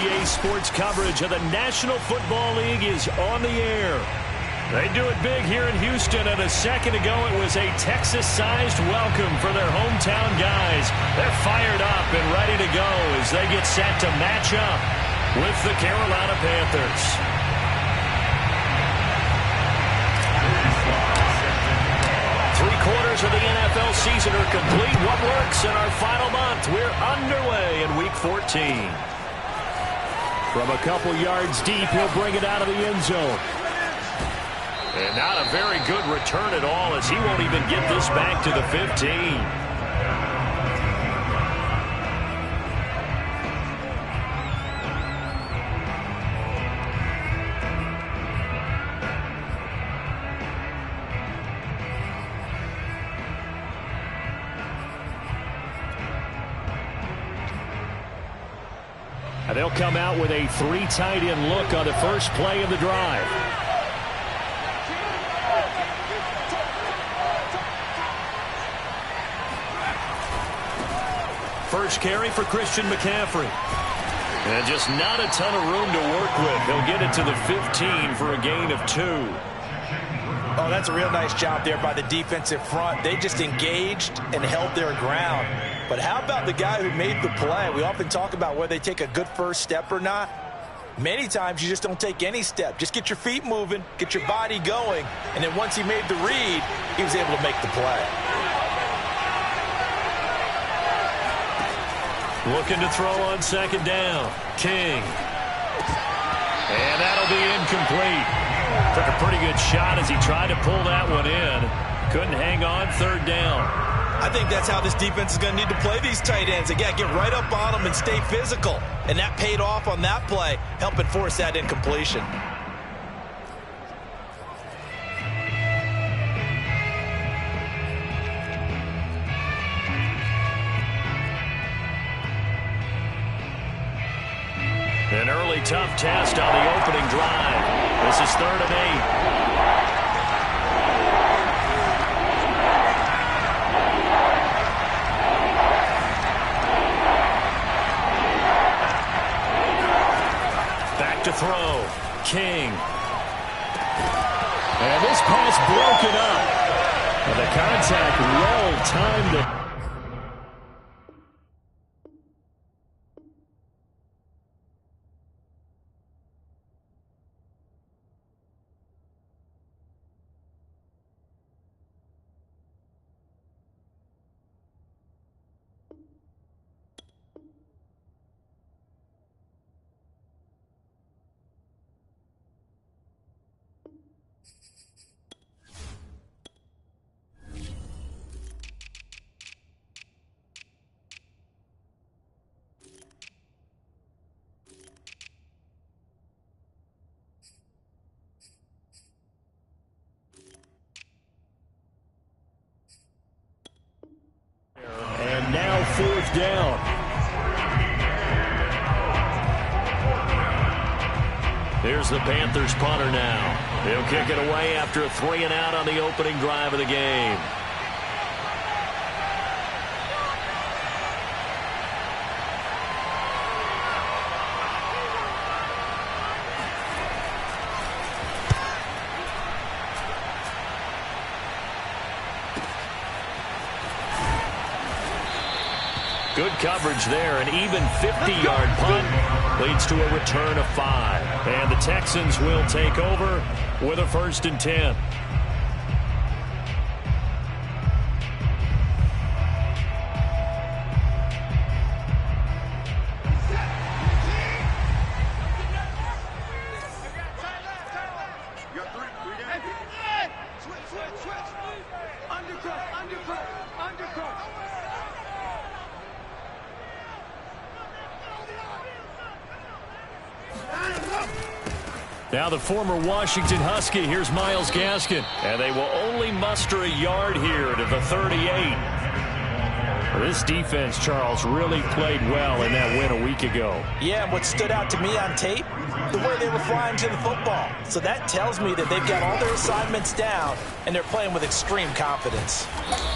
EA Sports coverage of the National Football League is on the air. They do it big here in Houston, and a second ago it was a Texas-sized welcome for their hometown guys. They're fired up and ready to go as they get set to match up with the Carolina Panthers. Three-quarters of the NFL season are complete. What works in our final month? We're underway in Week 14. From a couple yards deep, he'll bring it out of the end zone. And not a very good return at all, as he won't even get this back to the 15. They'll come out with a three tight end look on the first play of the drive. First carry for Christian McCaffrey. And just not a ton of room to work with. He'll get it to the 15 for a gain of 2. Oh, that's a real nice job there by the defensive front. They just engaged and held their ground. But how about the guy who made the play? We often talk about whether they take a good first step or not. Many times you just don't take any step. Just get your feet moving, get your body going, and then once he made the read, he was able to make the play. Looking to throw on second down. King. And that'll be incomplete. Took a pretty good shot as he tried to pull that one in. Couldn't hang on third down. I think that's how this defense is going to need to play these tight ends. Again, get right up on them and stay physical. And that paid off on that play, helping force that incompletion. An early tough test on the opening drive. This is 3rd and 8. To throw. King. And this pass broken up. And the contact well timed. And now 4th down. Here's the Panthers punter now. He'll kick it away after a 3 and out on the opening drive of the game. Good coverage there. An even 50-yard punt leads to a return of 5. And the Texans will take over with a 1st and 10. Now the former Washington Husky, here's Myles Gaskin. And they will only muster a yard here to the 38. This defense, Charles, really played well in that win a week ago. Yeah, and what stood out to me on tape, the way they were flying to the football. So that tells me that they've got all their assignments down, and they're playing with extreme confidence.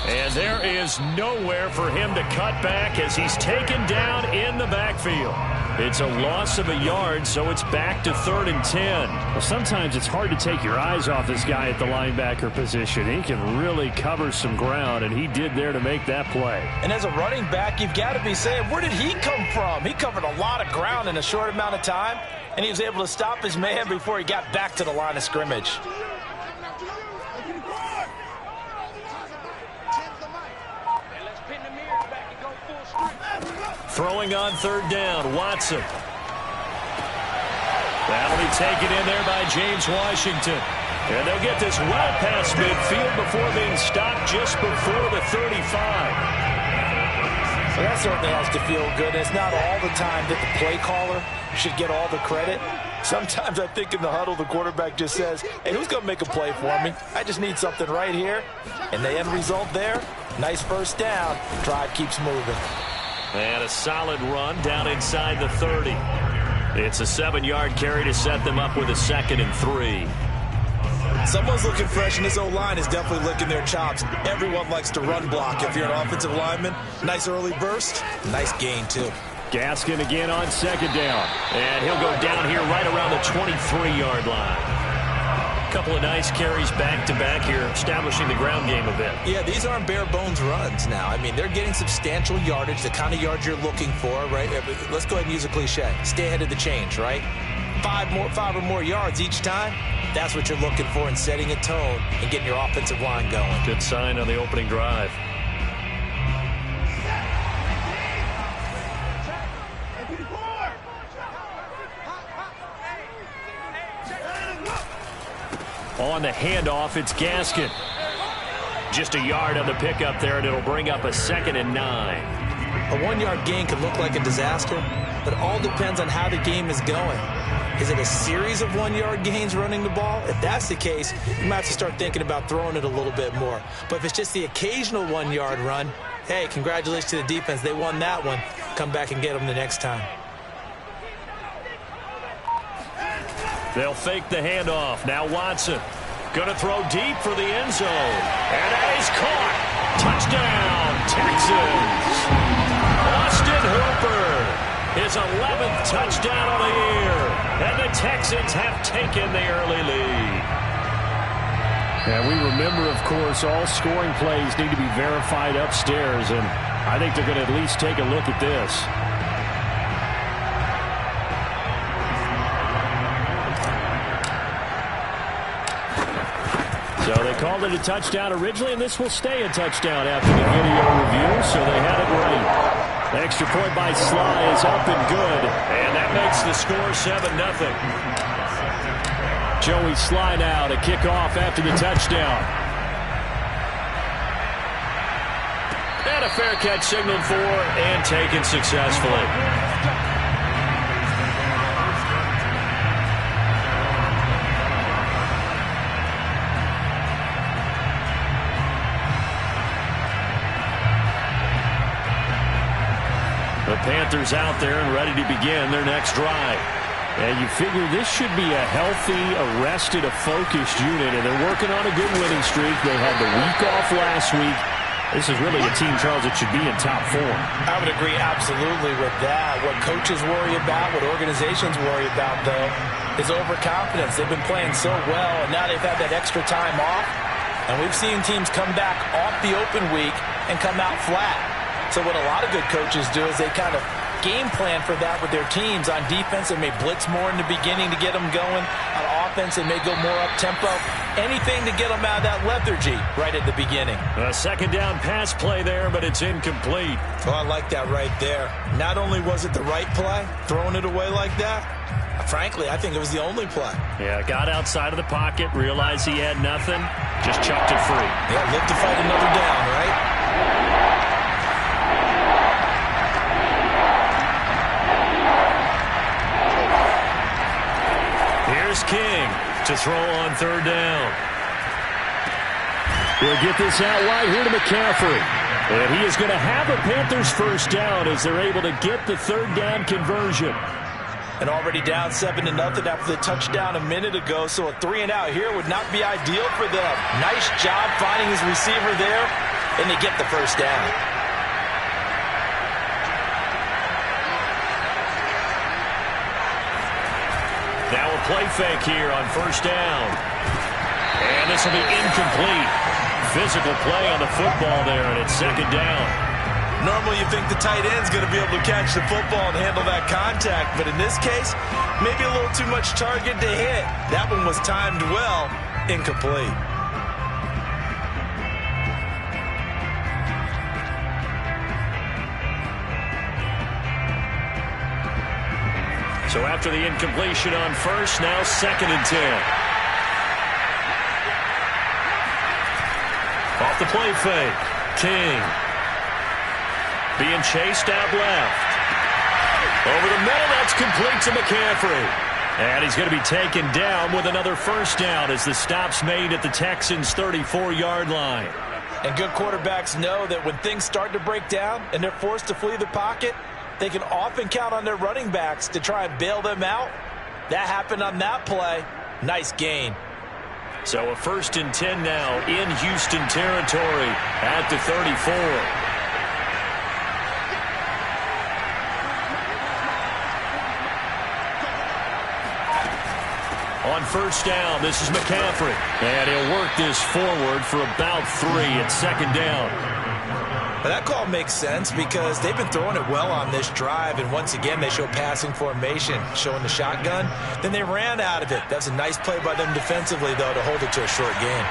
And there is nowhere for him to cut back as he's taken down in the backfield. It's a loss of a yard, so it's back to 3rd and 10. Well, sometimes it's hard to take your eyes off this guy at the linebacker position. He can really cover some ground, and he did there to make that play. And as a running back, you've got to be saying, where did he come from? He covered a lot of ground in a short amount of time, and he was able to stop his man before he got back to the line of scrimmage. Throwing on 3rd down, Watson. That'll be taken in there by James Washington. And they'll get this well past midfield before being stopped just before the 35. Well, that certainly has to feel good. It's not all the time that the play caller should get all the credit. Sometimes I think in the huddle, the quarterback just says, hey, who's going to make a play for me? I just need something right here. And the end result there, nice first down. Drive keeps moving. And a solid run down inside the 30. It's a 7-yard carry to set them up with a 2nd and 3. Someone's looking fresh, and this O-line is definitely licking their chops. Everyone likes to run block. If you're an offensive lineman, nice early burst, nice gain, too. Gaskin again on 2nd down. And he'll go down here right around the 23-yard line. Couple of nice carries back-to-back here, establishing the ground game a bit. Yeah, these aren't bare-bones runs now. I mean, they're getting substantial yardage, the kind of yards you're looking for, right? Let's go ahead and use a cliche. Stay ahead of the change, right? 5 or more yards each time. That's what you're looking for in setting a tone and getting your offensive line going. Good sign on the opening drive. On the handoff, it's Gaskin. Just a yard on the pickup there, and it'll bring up a 2nd and 9. A 1-yard gain could look like a disaster, but it all depends on how the game is going. Is it a series of 1-yard gains running the ball? If that's the case, you might have to start thinking about throwing it a little bit more. But if it's just the occasional 1-yard run, hey, congratulations to the defense. They won that one. Come back and get them the next time. They'll fake the handoff. Now Watson going to throw deep for the end zone. And that is caught. Touchdown, Texans. Austin Hooper, his 11th touchdown of the year. And the Texans have taken the early lead. And we remember, of course, all scoring plays need to be verified upstairs. And I think they're going to at least take a look at this. So they called it a touchdown originally, and this will stay a touchdown after the video review, so they had it right. The extra point by Sly is up and good, and that makes the score 7-0. Joey Sly now to kick off after the touchdown. And a fair catch signaled for and taken successfully. The Panthers out there and ready to begin their next drive. And you figure this should be a healthy, arrested, a focused unit, and they're working on a good winning streak. They had the week off last week. This is really a team, Charles, that should be in top form. I would agree absolutely with that. What coaches worry about, what organizations worry about, though, is overconfidence. They've been playing so well, and now they've had that extra time off. And we've seen teams come back off the open week and come out flat. So what a lot of good coaches do is they kind of game plan for that with their teams. On defense, they may blitz more in the beginning to get them going. On offense, they may go more up-tempo. Anything to get them out of that lethargy right at the beginning. A 2nd down pass play there, but it's incomplete. Oh, I like that right there. Not only was it the right play, throwing it away like that, frankly, I think it was the only play. Yeah, got outside of the pocket, realized he had nothing, just chucked it free. Yeah, live to fight another down, right? King to throw on 3rd down. We'll get this out wide here to McCaffrey. And he is going to have a Panthers first down as they're able to get the 3rd down conversion. And already down 7-0 after the touchdown a minute ago, so a 3-and-out here would not be ideal for them. Nice job finding his receiver there, and they get the first down. play fake here on first down. And this will be incomplete. Physical play on the football there, and it's second down. Normally you think the tight end's going to be able to catch the football and handle that contact, but in this case, maybe a little too much target to hit. That one was timed well, incomplete. So after the incompletion on first, now second and 10. Off the play fake. King. Being chased out left. Over the middle, that's complete to McCaffrey. And he's going to be taken down with another first down as the stop's made at the Texans' 34-yard line. And good quarterbacks know that when things start to break down and they're forced to flee the pocket, they can often count on their running backs to try and bail them out. That happened on that play. Nice gain. So a first and 10 now in Houston territory at the 34. On first down, this is McCaffrey. And he'll work this forward for about 3 at second down. But that call makes sense because they've been throwing it well on this drive, and once again they show passing formation, showing the shotgun. Then they ran out of it. That's a nice play by them defensively, though, to hold it to a short gain.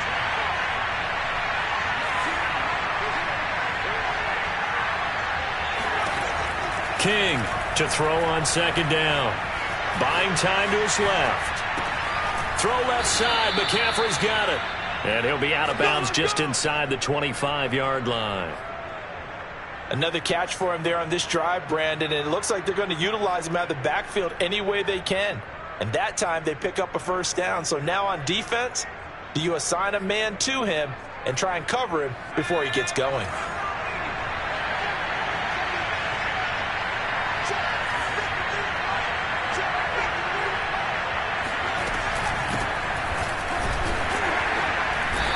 King to throw on second down. Buying time to his left. Throw left side. McCaffrey's got it. And he'll be out of bounds just inside the 25-yard line. Another catch for him there on this drive, Brandon, and it looks like they're going to utilize him out of the backfield any way they can. And that time they pick up a first down. So now on defense, do you assign a man to him and try and cover him before he gets going?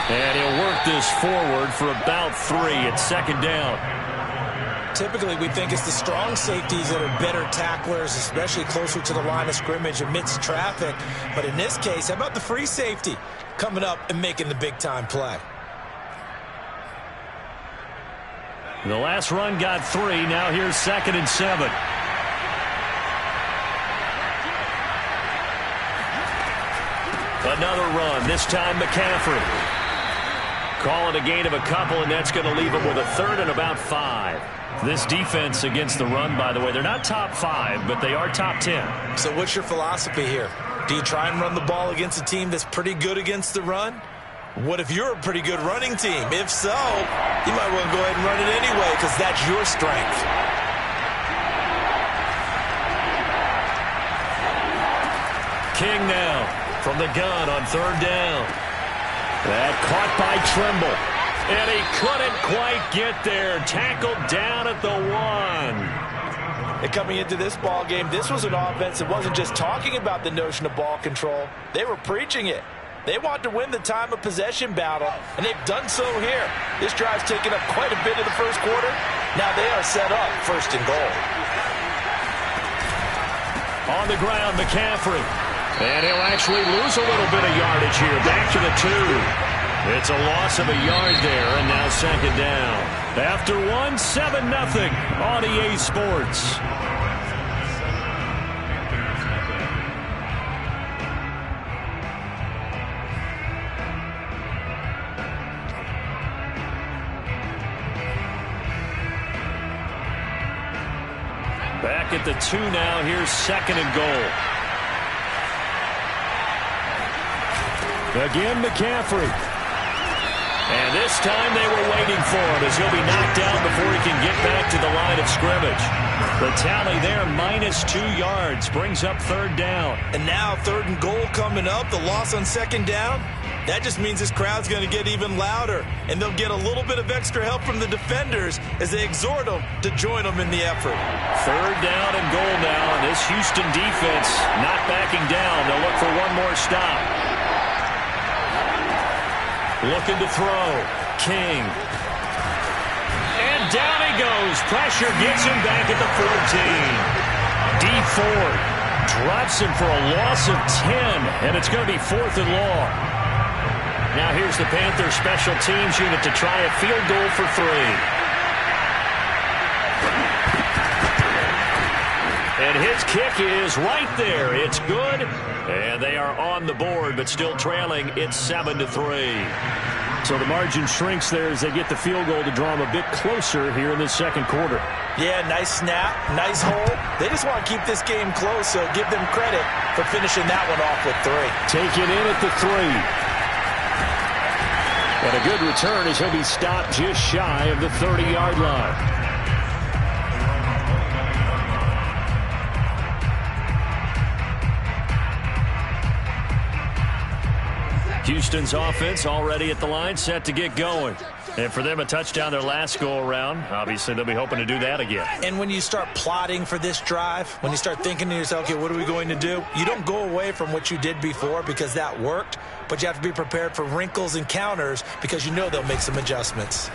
And he'll work this forward for about 3 at second down. Typically, we think it's the strong safeties that are better tacklers, especially closer to the line of scrimmage amidst traffic. But in this case, how about the free safety coming up and making the big-time play? The last run got 3. Now here's second and 7. Another run, this time McCaffrey. Call it a gain of a couple, and that's going to leave him with a third and about 5. This defense against the run, by the way, they're not top 5, but they are top 10. So what's your philosophy here? Do you try and run the ball against a team that's pretty good against the run? What if you're a pretty good running team? If so, you might want to go ahead and run it anyway because that's your strength. King now from the gun on third down. That caught by Trimble. And he couldn't quite get there. Tackled down at the 1. And coming into this ball game, this was an offense that wasn't just talking about the notion of ball control. They were preaching it. They want to win the time of possession battle, and they've done so here. This drive's taken up quite a bit of the first quarter. Now they are set up first and goal. On the ground, McCaffrey. And he'll actually lose a little bit of yardage here. Back to the 2. It's a loss of a yard there, and now second down. After 1, 7-0 on EA Sports. Back at the 2 now. Here's second and goal. Again, McCaffrey. And this time they were waiting for him as he'll be knocked down before he can get back to the line of scrimmage. The tally there, -2 yards, brings up third down. And now third and goal coming up, the loss on second down. That just means this crowd's going to get even louder, and they'll get a little bit of extra help from the defenders as they exhort them to join them in the effort. Third down and goal now, and this Houston defense not backing down. They'll look for one more stop. Looking to throw. King. And down he goes. Pressure gets him back at the 14. D Ford Drops him for a loss of 10, and it's going to be 4th and long. Now here's the Panthers special teams unit to try a field goal for 3. And his kick is right there. It's good. And they are on the board, but still trailing. It's 7-3. So the margin shrinks there as they get the field goal to draw them a bit closer here in the second quarter. Yeah, nice snap, nice hole. They just want to keep this game close, so give them credit for finishing that one off with 3. Take it in at the 3. And a good return as he'll be stopped just shy of the 30-yard line. Houston's offense already at the line, set to get going. And for them, a touchdown their last go-around. Obviously, they'll be hoping to do that again. And when you start plotting for this drive, when you start thinking to yourself, okay, what are we going to do? You don't go away from what you did before because that worked, but you have to be prepared for wrinkles and counters because you know they'll make some adjustments.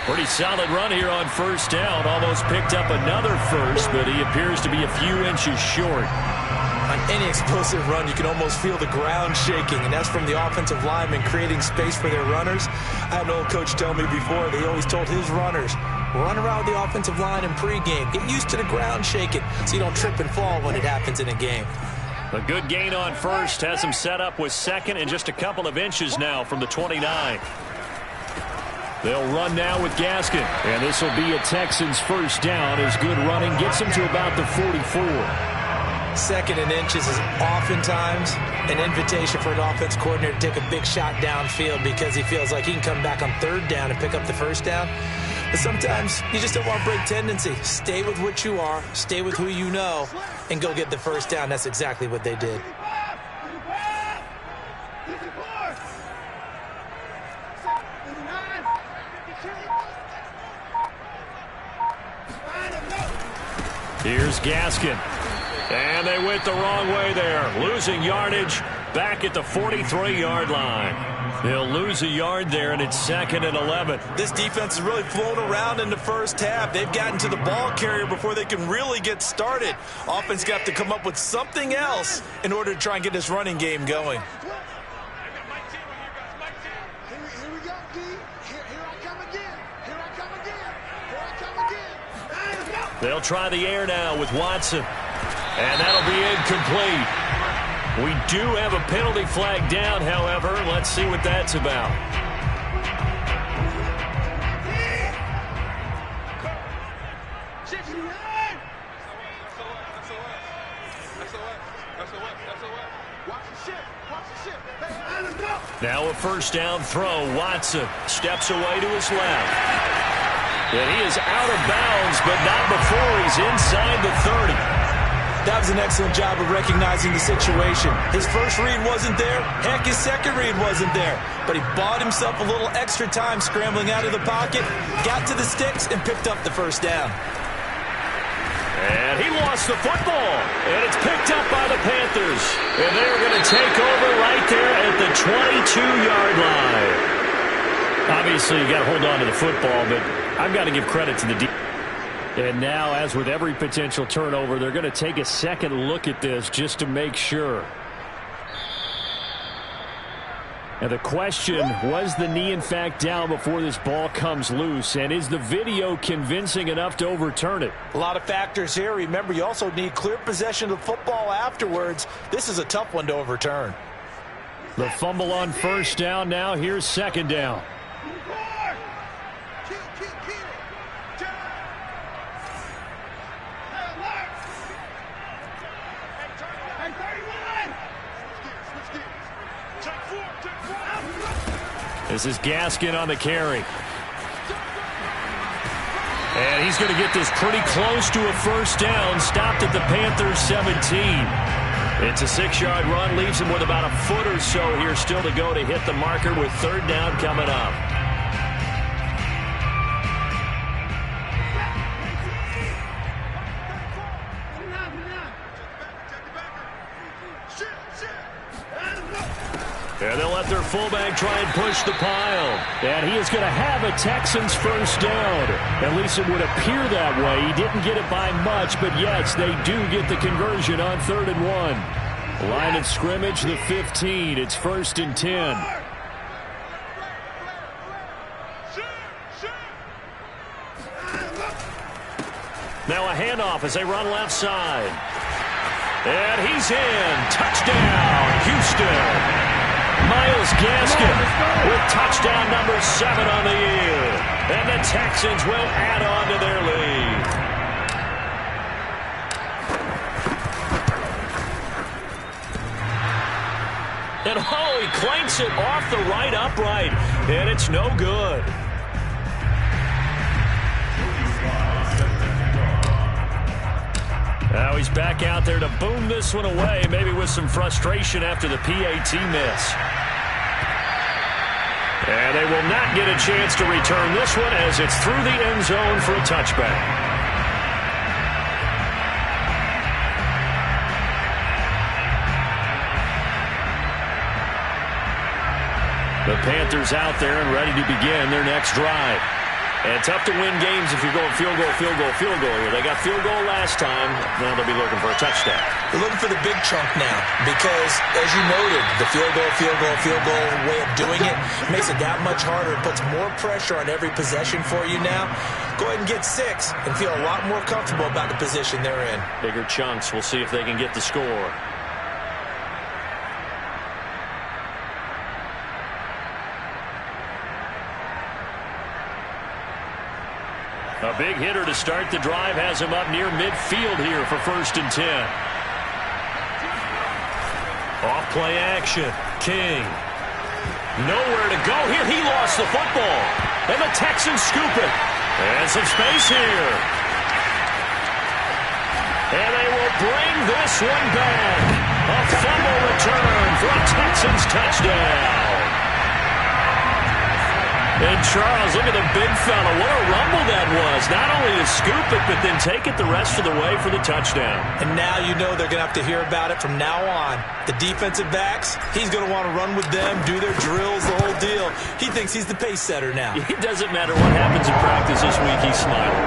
Pretty solid run here on first down. Almost picked up another first, but he appears to be a few inches short. On any explosive run, you can almost feel the ground shaking, and that's from the offensive linemen creating space for their runners. I had an old coach tell me before, they always told his runners, run around the offensive line in pregame. Get used to the ground shaking so you don't trip and fall when it happens in a game. A good gain on first has him set up with second and just a couple of inches now from the 29. They'll run now with Gaskin, and this will be a Texans first down as good running gets him to about the 44. Second and inches is oftentimes an invitation for an offense coordinator to take a big shot downfield because he feels like he can come back on third down and pick up the first down. But sometimes you just don't want to break tendency. Stay with what you are, stay with who you know, and go get the first down. That's exactly what they did. Here's Gaskin. And they went the wrong way there. Losing yardage back at the 43-yard line. They'll lose a yard there, and it's 2nd and 11. This defense is really flown around in the first half. They've gotten to the ball carrier before they can really get started. Offense got to come up with something else in order to try and get this running game going. They'll try the air now with Watson. And that'll be incomplete. We do have a penalty flag down, however. Let's see what that's about. Now a first down throw. Watson steps away to his left. And he is out of bounds, but not before he's inside the 30. That was an excellent job of recognizing the situation. His first read wasn't there. Heck, his second read wasn't there. But he bought himself a little extra time scrambling out of the pocket, got to the sticks, and picked up the first down. And he lost the football. And it's picked up by the Panthers. And they're going to take over right there at the 22-yard line. Obviously, you got to hold on to the football, but I've got to give credit to the defense. And now, as with every potential turnover, they're going to take a second look at this just to make sure. And the question, was the knee in fact down before this ball comes loose? And is the video convincing enough to overturn it? A lot of factors here. Remember, you also need clear possession of the football afterwards. This is a tough one to overturn. The fumble on first down now. Here's second down. This is Gaskin on the carry. And he's going to get this pretty close to a first down. Stopped at the Panthers 17. It's a 6-yard run. Leaves him with about a foot or so here still to go to hit the marker with third down coming up. And they'll let their fullback try and push the pile. And he is going to have a Texans first down. At least it would appear that way. He didn't get it by much, but yes, they do get the conversion on 3rd and 1. Line of scrimmage, the 15. It's 1st and 10. Now a handoff as they run left side. And he's in. Touchdown, Houston. Myles Gaskin with touchdown number 7 on the year. And the Texans will add on to their lead. And he clanks it off the right upright. And it's no good. Now he's back out there to boom this one away, maybe with some frustration after the PAT miss. And they will not get a chance to return this one as it's through the end zone for a touchback. The Panthers out there and ready to begin their next drive. And tough to win games if you're going field goal, field goal, field goal here. They got field goal last time. Now they'll be looking for a touchdown. They're looking for the big chunk now because, as you noted, the field goal way of doing it makes it that much harder. It puts more pressure on every possession for you now. Go ahead and get 6 and feel a lot more comfortable about the position they're in. Bigger chunks. We'll see if they can get the score. A big hitter to start the drive has him up near midfield here for 1st and 10. Off play action. King. Nowhere to go here. He lost the football. And the Texans scoop it. And some space here. And they will bring this one back. A fumble return for a Texans touchdown. And Charles, look at the big fella. What a rumble that was. Not only to scoop it, but then take it the rest of the way for the touchdown. And now you know they're going to have to hear about it from now on. The defensive backs, he's going to want to run with them, do their drills, the whole deal. He thinks he's the pace setter now. It doesn't matter what happens in practice this week, he's smiling.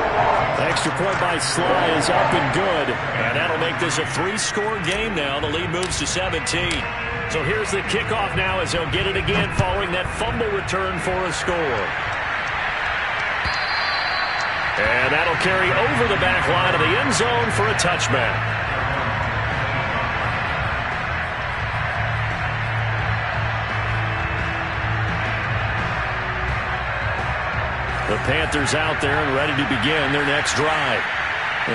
Extra point by Sly is up and good. And that'll make this a 3-score game now. The lead moves to 17. So here's the kickoff now as they'll get it again following that fumble return for a score. And that'll carry over the back line of the end zone for a touchback. The Panthers out there and ready to begin their next drive.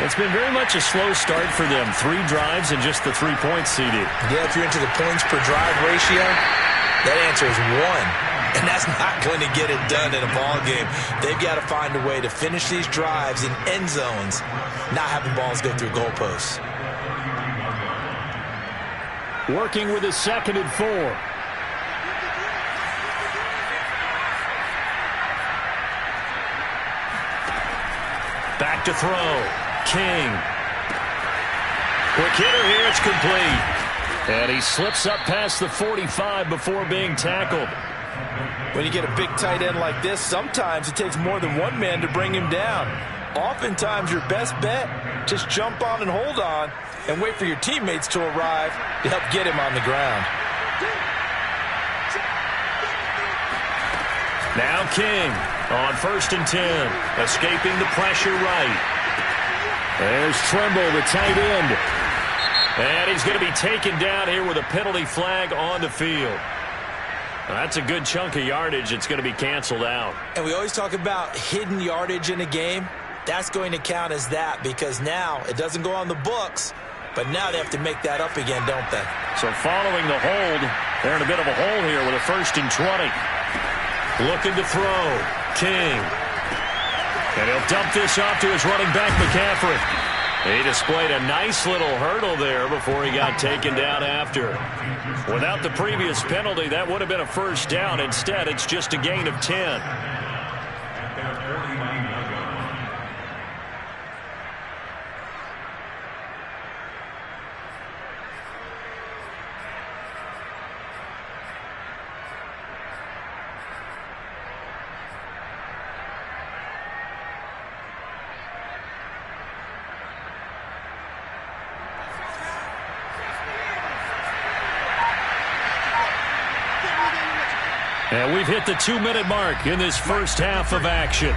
It's been very much a slow start for them. 3 drives and just the 3 points seeded. Yeah, if you're into the points per drive ratio, that answer is 1. And that's not going to get it done in a ball game. They've got to find a way to finish these drives in end zones, not having balls go through goalposts. Working with a 2nd and 4. Back to throw. King. Quick hitter here. It's complete. And he slips up past the 45 before being tackled. When you get a big tight end like this, sometimes it takes more than one man to bring him down. Oftentimes, your best bet, just jump on and hold on and wait for your teammates to arrive to help get him on the ground. Now King on 1st and 10, escaping the pressure right. There's Trimble, the tight end. And he's going to be taken down here with a penalty flag on the field. That's a good chunk of yardage. It's going to be canceled out. And we always talk about hidden yardage in a game. That's going to count as that because now it doesn't go on the books, but now they have to make that up again, don't they? So following the hold, they're in a bit of a hole here with a 1st and 20. Looking to throw. King. And he'll dump this off to his running back, McCaffrey. He displayed a nice little hurdle there before he got taken down after. Without the previous penalty, that would have been a 1st down. Instead, it's just a gain of 10. And we've hit the 2-minute mark in this first half of action.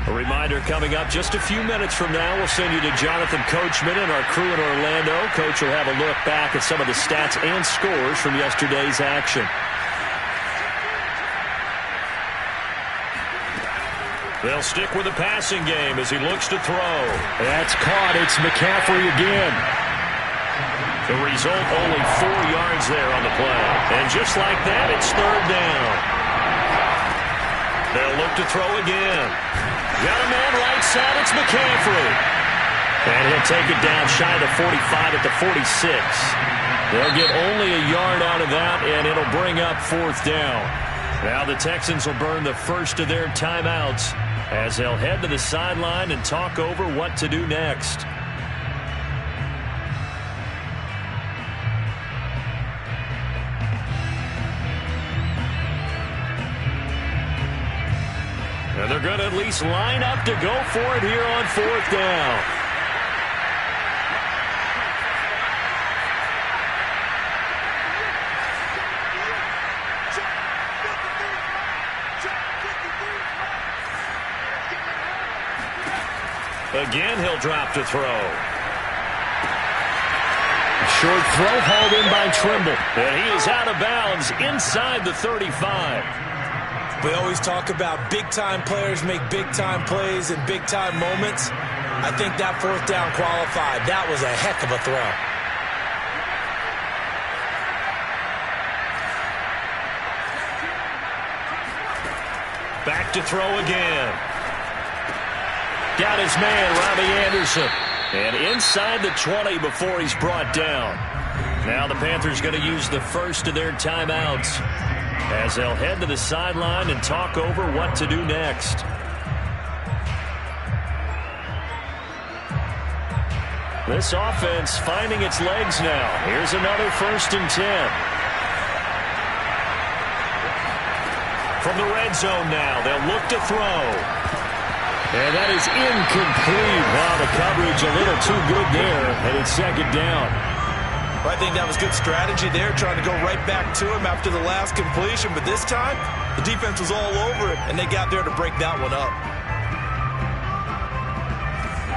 A reminder coming up just a few minutes from now, we'll send you to Jonathan Coachman and our crew in Orlando. Coach will have a look back at some of the stats and scores from yesterday's action. They'll stick with the passing game as he looks to throw. That's caught. It's McCaffrey again. The result, only 4 yards there on the play. And just like that, it's third down. They'll look to throw again. Got a man right side. It's McCaffrey. And he'll take it down shy of the 45 at the 46. They'll get only a yard out of that, and it'll bring up fourth down. Now the Texans will burn the first of their timeouts as they'll head to the sideline and talk over what to do next. And they're going to at least line up to go for it here on fourth down. Again, he'll drop to throw. Short throw hauled in by Trimble. And he is out of bounds inside the 35. We always talk about big-time players make big-time plays in big-time moments. I think that fourth down qualified. That was a heck of a throw. Back to throw again. Got his man, Robbie Anderson. And inside the 20 before he's brought down. Now the Panthers going to use the first of their timeouts as they'll head to the sideline and talk over what to do next. This offense finding its legs now. Here's another 1st and 10. From the red zone now, they'll look to throw. And that is incomplete. Wow, the coverage a little too good there, and it's second down. I think that was good strategy there, trying to go right back to him after the last completion. But this time, the defense was all over it, and they got there to break that one up.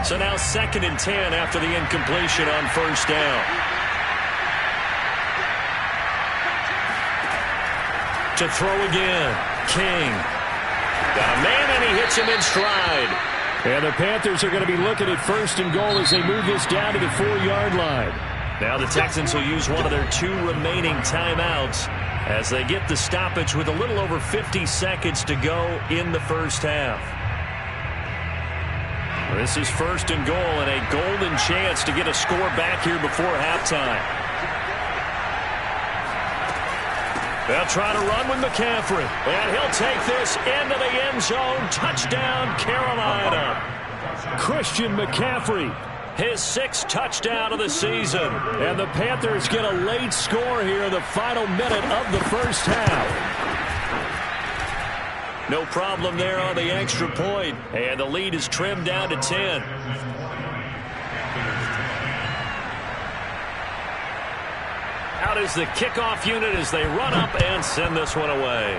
So now 2nd and 10 after the incompletion on first down. To throw again, King. Got a man, and he hits him in stride. And the Panthers are going to be looking at 1st and goal as they move this down to the 4-yard line. Now the Texans will use one of their 2 remaining timeouts as they get the stoppage with a little over 50 seconds to go in the first half. This is 1st and goal and a golden chance to get a score back here before halftime. They'll try to run with McCaffrey. And he'll take this into the end zone. Touchdown, Carolina. Christian McCaffrey, his 6th touchdown of the season. And the Panthers get a late score here in the final minute of the first half. No problem there on the extra point. And the lead is trimmed down to 10. Out is the kickoff unit as they run up and send this one away.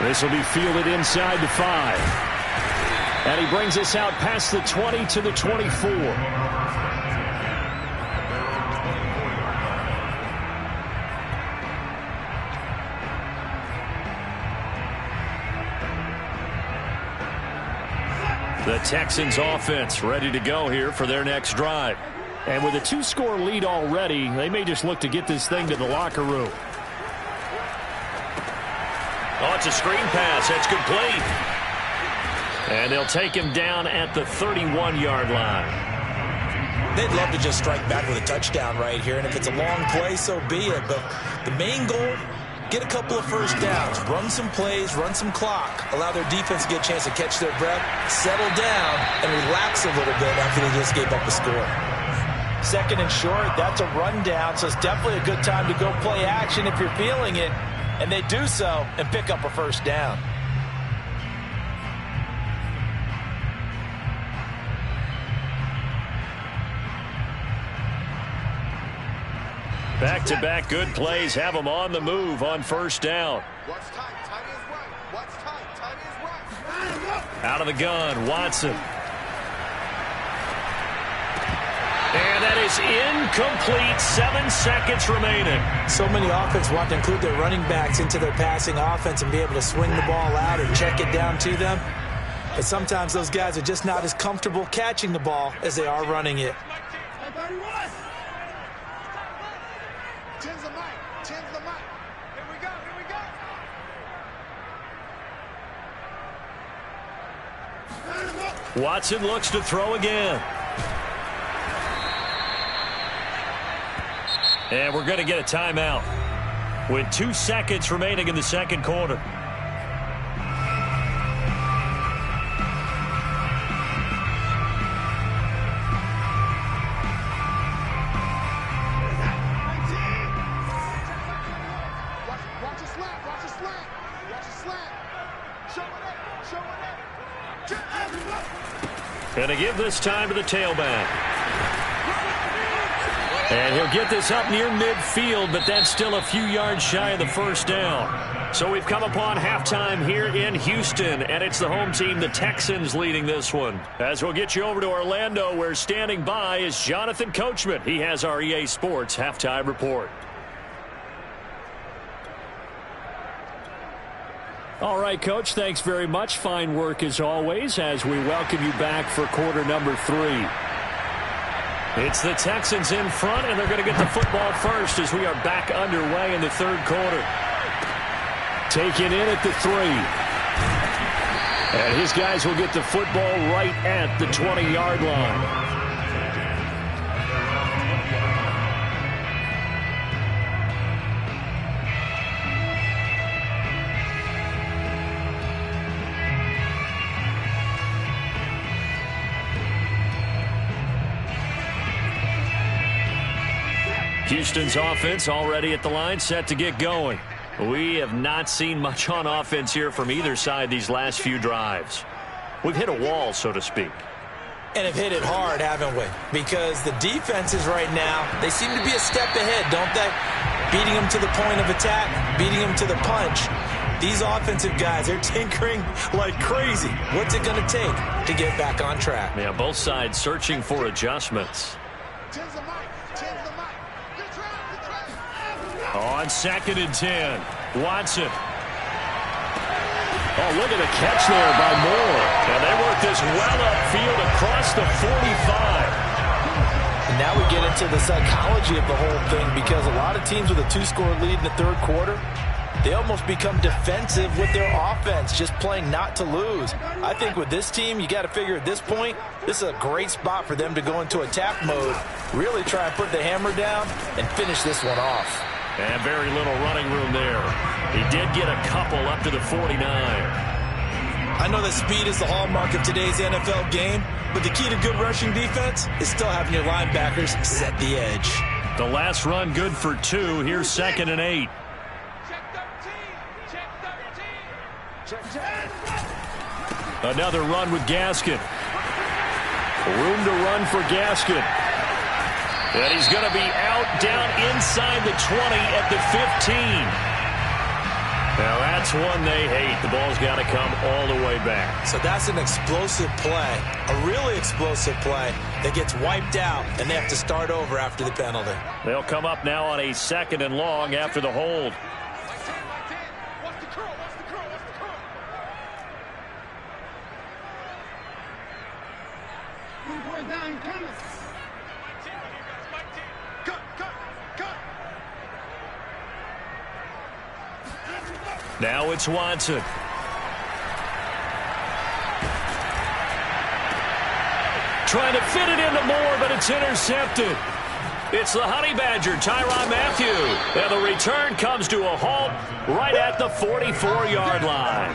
This will be fielded inside the 5. And he brings us out past the 20 to the 24. The Texans offense ready to go here for their next drive. And with a 2-score lead already, they may just look to get this thing to the locker room. Oh, it's a screen pass. That's complete. And they'll take him down at the 31-yard line. They'd love to just strike back with a touchdown right here, and if it's a long play, so be it. But the main goal, get a couple of first downs, run some plays, run some clock, allow their defense to get a chance to catch their breath, settle down, and relax a little bit after they just gave up a score. 2nd and short, that's a rundown, so it's definitely a good time to go play action if you're feeling it. And they do so and pick up a first down. Back-to-back good plays have them on the move on first down. Out of the gun, Watson. And that is incomplete. 7 seconds remaining. So many offenses want to include their running backs into their passing offense and be able to swing the ball out or check it down to them. But sometimes those guys are just not as comfortable catching the ball as they are running it. Watson looks to throw again. And we're going to get a timeout with 2 seconds remaining in the second quarter. Going to give this time to the tailback. And he'll get this up near midfield, but that's still a few yards shy of the first down. So we've come upon halftime here in Houston, and it's the home team, the Texans, leading this one. As we'll get you over to Orlando, where standing by is Jonathan Coachman. He has our EA Sports halftime report. All right, Coach, thanks very much. Fine work as always as we welcome you back for quarter number 3. It's the Texans in front, and they're going to get the football first as we are back underway in the third quarter. Taken in at the 3. And his guys will get the football right at the 20-yard line. Houston's offense already at the line, set to get going. We have not seen much on offense here from either side these last few drives. We've hit a wall, so to speak. And have hit it hard, haven't we? Because the defenses right now, they seem to be a step ahead, don't they? Beating them to the point of attack, beating them to the punch. These offensive guys, they're tinkering like crazy. What's it going to take to get back on track? Yeah, both sides searching for adjustments. On 2nd and 10, Watson. Oh, look at the catch there by Moore. And they work this well upfield across the 45. And now we get into the psychology of the whole thing, because a lot of teams with a 2-score lead in the third quarter, they almost become defensive with their offense, just playing not to lose. I think with this team, you got to figure at this point, this is a great spot for them to go into attack mode, really try and put the hammer down and finish this one off. And very little running room there. He did get a couple up to the 49. I know that speed is the hallmark of today's NFL game, but the key to good rushing defense is still having your linebackers set the edge. The last run good for 2. Here's 2nd and 8. Another run with Gaskin. Room to run for Gaskin. And he's going to be out down inside the 20 at the 15. Now that's one they hate. The ball's got to come all the way back. So that's an explosive play, a really explosive play that gets wiped out, and they have to start over after the penalty. They'll come up now on a 2nd and long after the hold. Now it's Watson. Trying to fit it into Moore, but it's intercepted. It's the Honey Badger, Tyrann Mathieu. And the return comes to a halt right at the 44-yard line.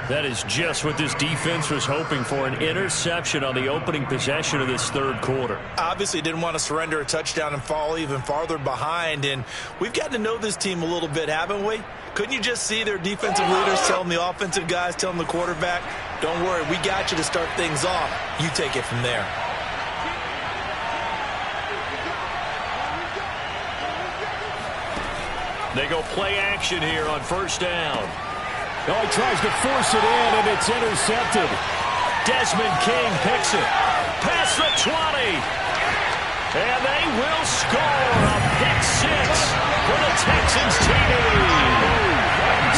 That is just what this defense was hoping for, an interception on the opening possession of this third quarter. Obviously didn't want to surrender a touchdown and fall even farther behind, and we've gotten to know this team a little bit, haven't we? Couldn't you just see their defensive leaders telling the offensive guys, telling the quarterback, don't worry, we got you to start things off. You take it from there. They go play action here on first down. Oh, he tries to force it in, and it's intercepted. Desmond King picks it. Past the 20. And they will score a pick six for the Texans TD.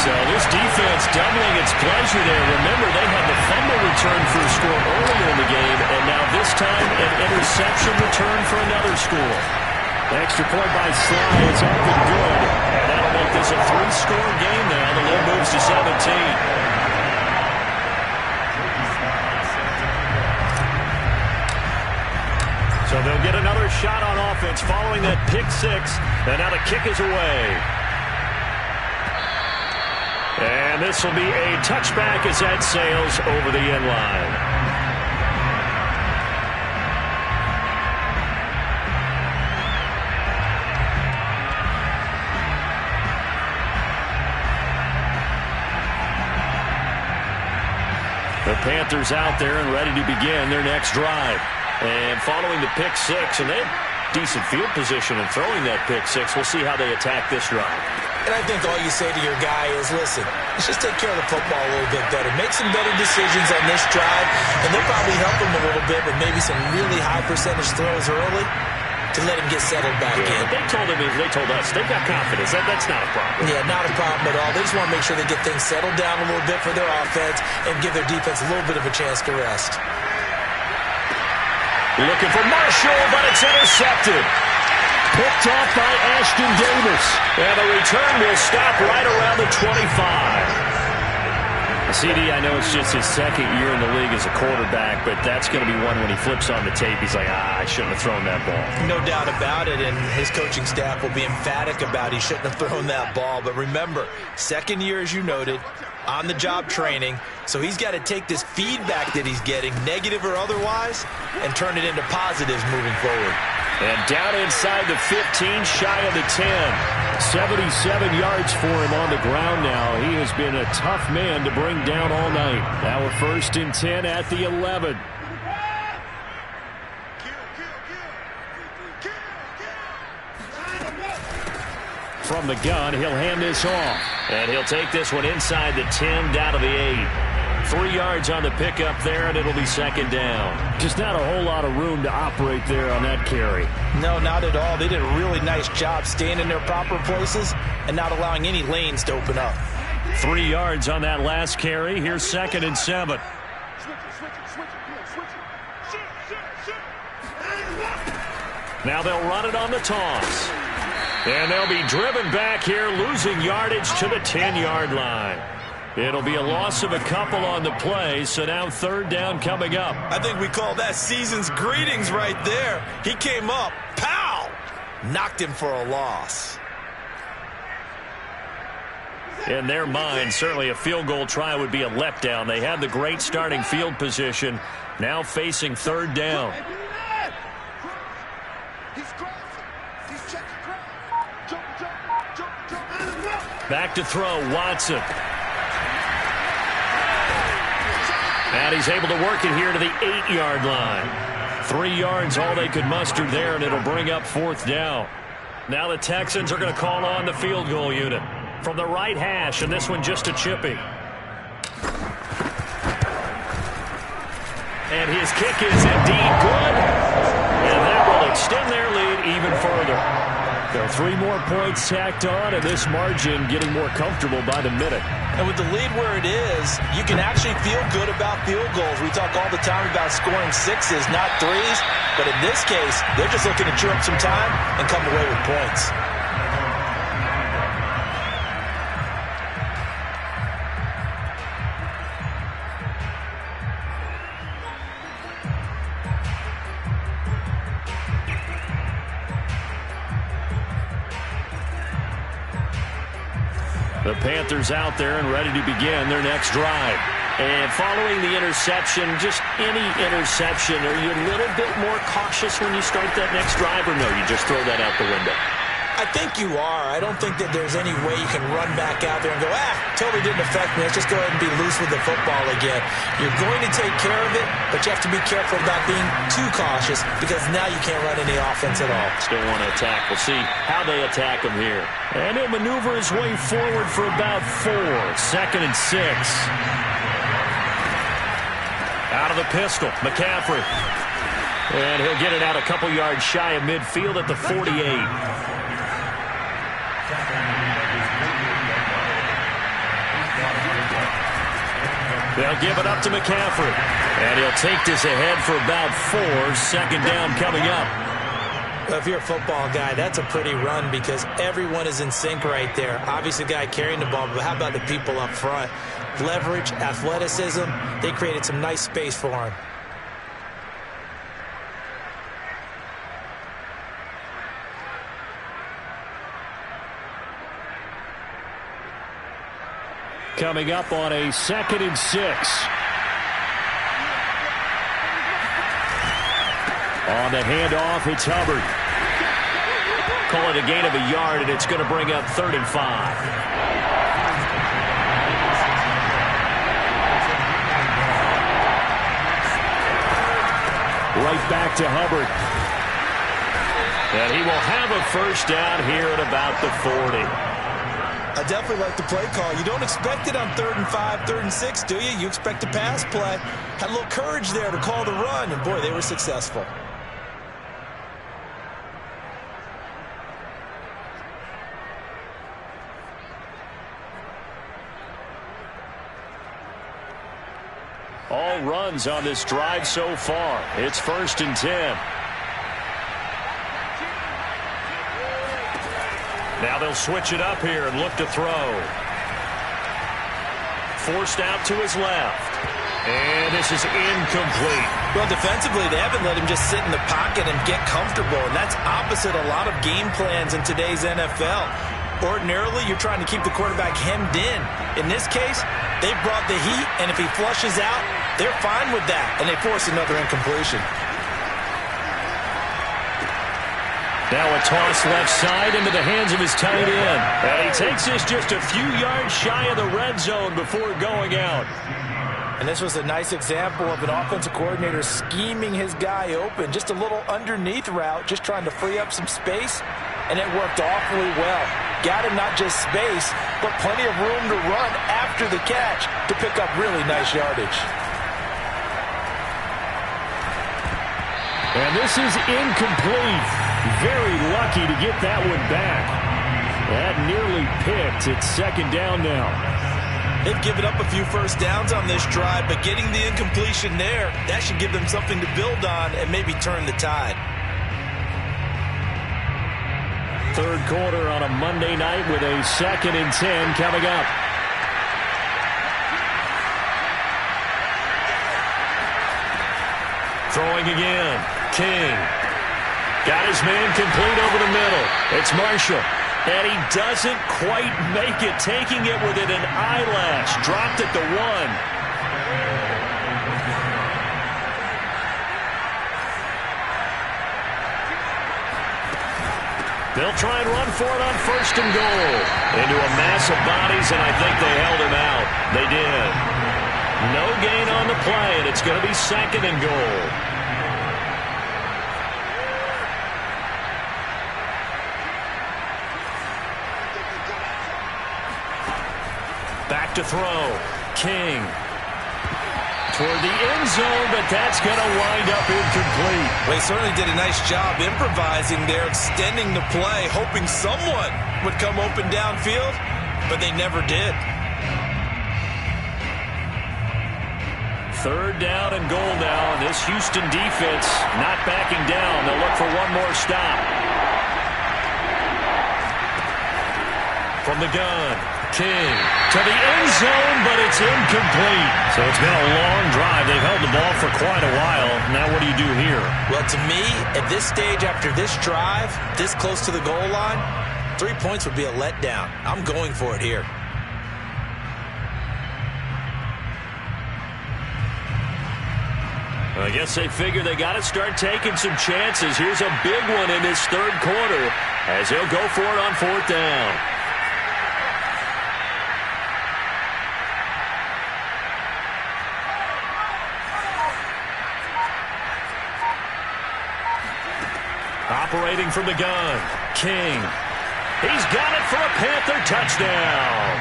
So this defense doubling its pleasure there. Remember, they had the fumble return for a score earlier in the game, and now this time an interception return for another score. Extra point by Sly is up and good. And that'll make this a 3-score game now. The lead moves to 17. So they'll get another shot on offense following that pick six. And now the kick is away. And this will be a touchback as that sails over the end line. The Panthers out there and ready to begin their next drive. And following the pick six, and they have decent field position in throwing that pick six. We'll see how they attack this drive. And I think all you say to your guy is, listen, let's just take care of the football a little bit better. Make some better decisions on this drive, and they'll probably help him a little bit with maybe some really high percentage throws early to let him get settled back in. But they told us they've got confidence. That's not a problem. Yeah, not a problem at all. They just want to make sure they get things settled down a little bit for their offense and give their defense a little bit of a chance to rest. Looking for Marshall, but it's intercepted. Picked off by Ashton Davis. And the return will stop right around the 25. CD, I know it's just his second year in the league as a quarterback, but that's going to be one when he flips on the tape, he's like, I shouldn't have thrown that ball. No doubt about it, and his coaching staff will be emphatic about he shouldn't have thrown that ball. But remember, second year, as you noted, on-the-job training, so he's got to take this feedback that he's getting, negative or otherwise, and turn it into positives moving forward. And down inside the 15, shy of the 10. 77 yards for him on the ground now. He has been a tough man to bring down all night. Now a 1st and 10 at the 11. From the gun, he'll hand this off. And he'll take this one inside the 10, down to the 8. 3 yards on the pickup there, and it'll be 2nd down. Just not a whole lot of room to operate there on that carry. No, not at all. They did a really nice job staying in their proper places and not allowing any lanes to open up. 3 yards on that last carry. Here's 2nd and 7. Now they'll run it on the toss. And they'll be driven back here, losing yardage to the 10-yard line. It'll be a loss of a couple on the play, so now 3rd down coming up. I think we call that season's greetings right there. He came up, pow! Knocked him for a loss. In their mind, certainly a field goal try would be a letdown. They had the great starting field position, now facing 3rd down. Back to throw, Watson. And he's able to work it here to the 8-yard line. 3 yards, all they could muster there, and it'll bring up 4th down. Now the Texans are going to call on the field goal unit from the right hash, and this one just a chippy. And his kick is indeed good, and that will extend their lead even further. There are 3 more points tacked on, and this margin getting more comfortable by the minute. And with the lead where it is, you can actually feel good about field goals. We talk all the time about scoring 6s, not 3s. But in this case, they're just looking to chew up some time and come away with points. The Panthers out there and ready to begin their next drive. And following the interception, just any interception, are you a little bit more cautious when you start that next drive, or no, you just throw that out the window? I think you are. I don't think that there's any way you can run back out there and go, totally didn't affect me. Let's just go ahead and be loose with the football again. You're going to take care of it, but you have to be careful about being too cautious because now you can't run any offense at all. Still want to attack. We'll see how they attack him here. And he'll maneuver his way forward for about 4. 2nd and 6. Out of the pistol, McCaffrey. And he'll get it out a couple yards shy of midfield at the 48. They'll give it up to McCaffrey. And he'll take this ahead for about 4. 2nd down coming up. Well, if you're a football guy, that's a pretty run because everyone is in sync right there. Obviously, the guy carrying the ball, but how about the people up front? Leverage, athleticism, they created some nice space for him. Coming up on a 2nd and 6. On the handoff, it's Hubbard. Call it a gain of a yard, and it's going to bring up 3rd and 5. Right back to Hubbard. And he will have a first down here at about the 40. I definitely like the play call. You don't expect it on 3rd and 5, 3rd and 6, do you? You expect a pass play. Had a little courage there to call the run, and boy, they were successful. All runs on this drive so far. It's 1st and 10. Now they'll switch it up here and look to throw. Forced out to his left. And this is incomplete. Well, defensively, they haven't let him just sit in the pocket and get comfortable, and that's opposite a lot of game plans in today's NFL. Ordinarily, you're trying to keep the quarterback hemmed in. In this case, they brought the heat, and if he flushes out, they're fine with that, and they force another incompletion. Now a toss left side into the hands of his tight end. And he takes this just a few yards shy of the red zone before going out. And this was a nice example of an offensive coordinator scheming his guy open. Just a little underneath route, just trying to free up some space. And it worked awfully well. Got him not just space, but plenty of room to run after the catch to pick up really nice yardage. And this is incomplete. Very lucky to get that one back. That nearly picked. It's 2nd down now. They've given up a few first downs on this drive, but getting the incompletion there, that should give them something to build on and maybe turn the tide. 3rd quarter on a Monday night with a 2nd and 10 coming up. Throwing again. King. Got his man complete over the middle. It's Marshall. And he doesn't quite make it. Taking it within an eyelash. Dropped at the 1. They'll try and run for it on 1st and goal. Into a mass of bodies, and I think they held him out. They did. No gain on the play, and it's going to be 2nd and goal. Back to throw. King. Toward the end zone, but that's going to wind up incomplete. Well, he certainly did a nice job improvising there, extending the play, hoping someone would come open downfield, but they never did. 3rd down and goal now. This Houston defense not backing down. They'll look for one more stop. From the gun. King to the end zone, but it's incomplete. So it's been a long drive. They've held the ball for quite a while. Now what do you do here? Well, to me, at this stage after this drive, this close to the goal line, 3 points would be a letdown. I'm going for it here. I guess they figure they got to start taking some chances. Here's a big one in this 3rd quarter. as he'll go for it on 4th down. Operating from the gun, King. He's got it for a Panther touchdown.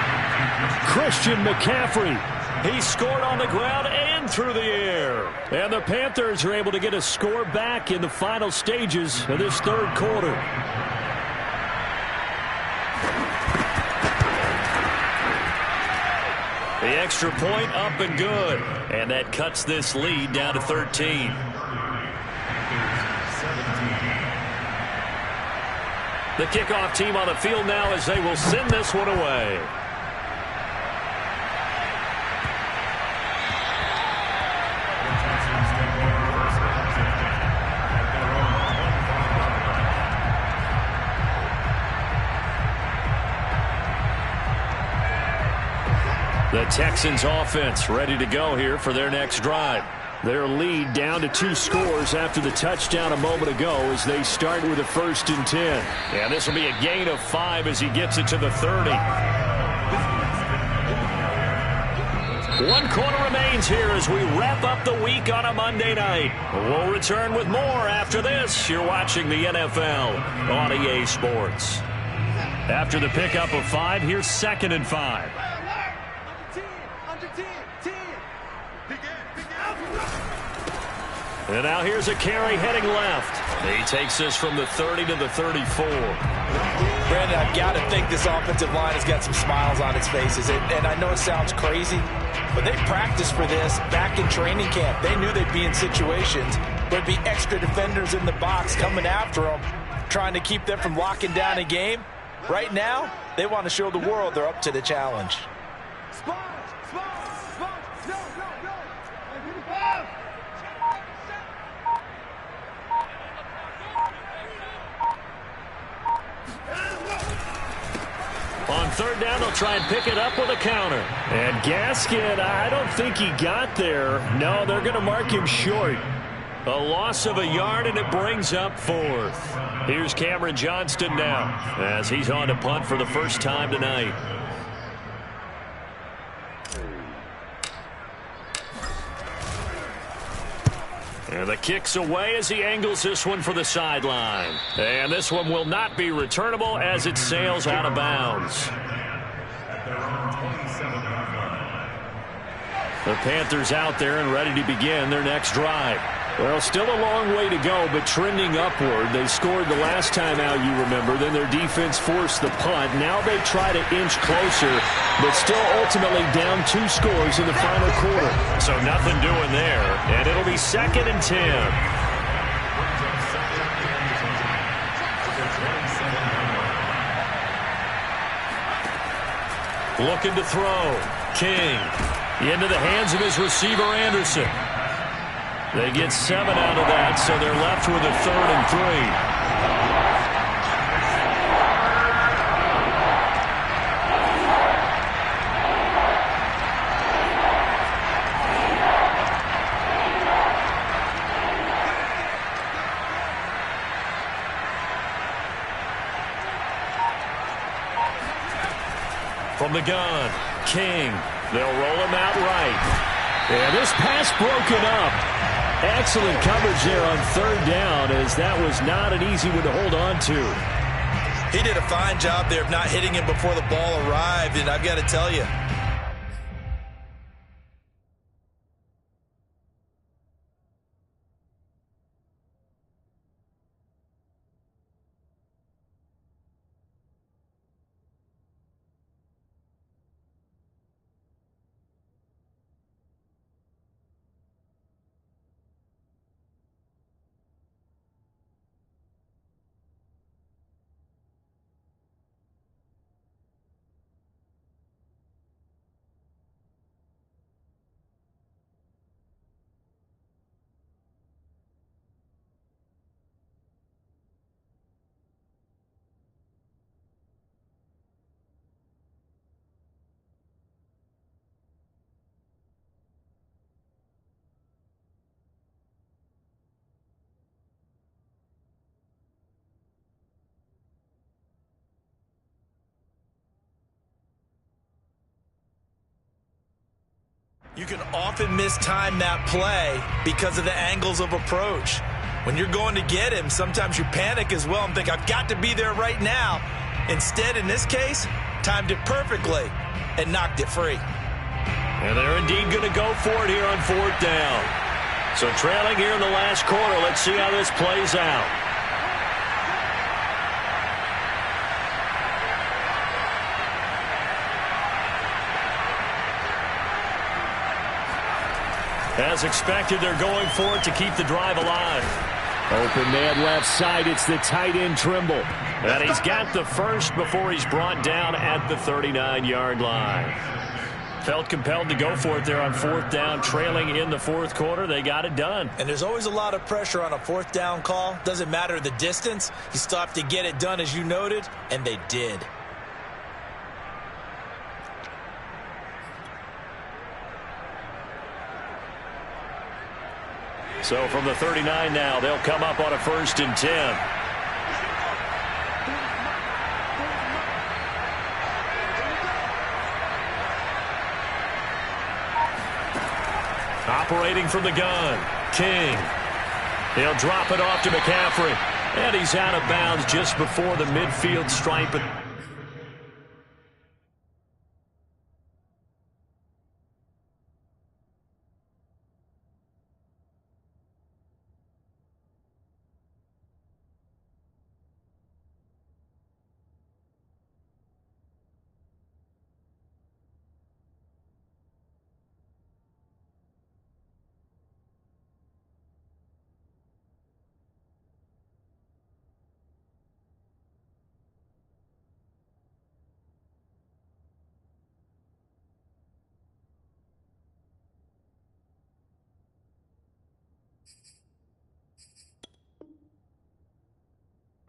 Christian McCaffrey. He scored on the ground and through the air. And the Panthers are able to get a score back in the final stages of this 3rd quarter. The extra point up and good. And that cuts this lead down to 13. The kickoff team on the field now as they will send this one away. The Texans offense ready to go here for their next drive. Their lead down to 2 scores after the touchdown a moment ago as they start with a 1st and 10. And this will be a gain of 5 as he gets it to the 30. 1 quarter remains here as we wrap up the week on a Monday night. We'll return with more after this. You're watching the NFL on EA Sports. After the pickup of 5, here's 2nd and 5. And now here's a carry heading left. He takes this from the 30 to the 34. Brandon, I've got to think this offensive line has got some smiles on its faces. And I know it sounds crazy, but they practiced for this back in training camp. They knew they'd be in situations where there'd be extra defenders in the box coming after them, trying to keep them from locking down a game. Right now, they want to show the world they're up to the challenge. On 3rd down, they'll try and pick it up with a counter. And Gaskin, I don't think he got there. No, they're going to mark him short. A loss of a yard, and it brings up 4th. Here's Cameron Johnston now as he's on to punt for the first time tonight. And the kick's away as he angles this one for the sideline. And this one will not be returnable as it sails out of bounds. The Panthers out there and ready to begin their next drive. Well, still a long way to go, but trending upward. They scored the last time out, you remember. Then their defense forced the punt. Now they try to inch closer, but still ultimately down 2 scores in the final quarter. So nothing doing there, and it'll be 2nd and 10. Looking to throw. King into the hands of his receiver, Anderson. They get 7 out of that, so they're left with a 3rd and 3. From the gun, King. They'll roll him out right. And this pass broken up. Excellent coverage there on 3rd down, as that was not an easy one to hold on to. He did a fine job there of not hitting him before the ball arrived, and I've got to tell you, You can often mistime that play because of the angles of approach. When you're going to get him, sometimes you panic as well and think, I've got to be there right now. Instead, in this case, timed it perfectly and knocked it free. And they're indeed going to go for it here on 4th down. So trailing here in the last quarter, let's see how this plays out. As expected, they're going for it to keep the drive alive. Open man left side. It's the tight end Trimble. And he's got the first before he's brought down at the 39-yard line. Felt compelled to go for it there on 4th down, trailing in the 4th quarter. They got it done. And there's always a lot of pressure on a 4th down call. Doesn't matter the distance. You still have to get it done, as you noted, and they did. So from the 39 now, they'll come up on a 1st and 10. Operating from the gun, King. He'll drop it off to McCaffrey. And he's out of bounds just before the midfield stripe.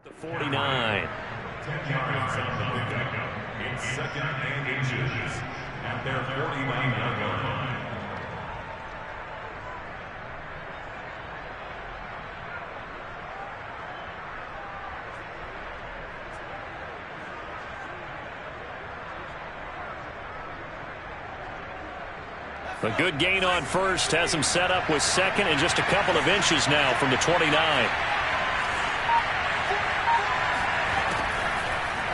The 49. 10 yards on the pickup. It's 2nd and inches at their 49-yard line. A good gain on first has him set up with 2nd and just a couple of inches now from the 29.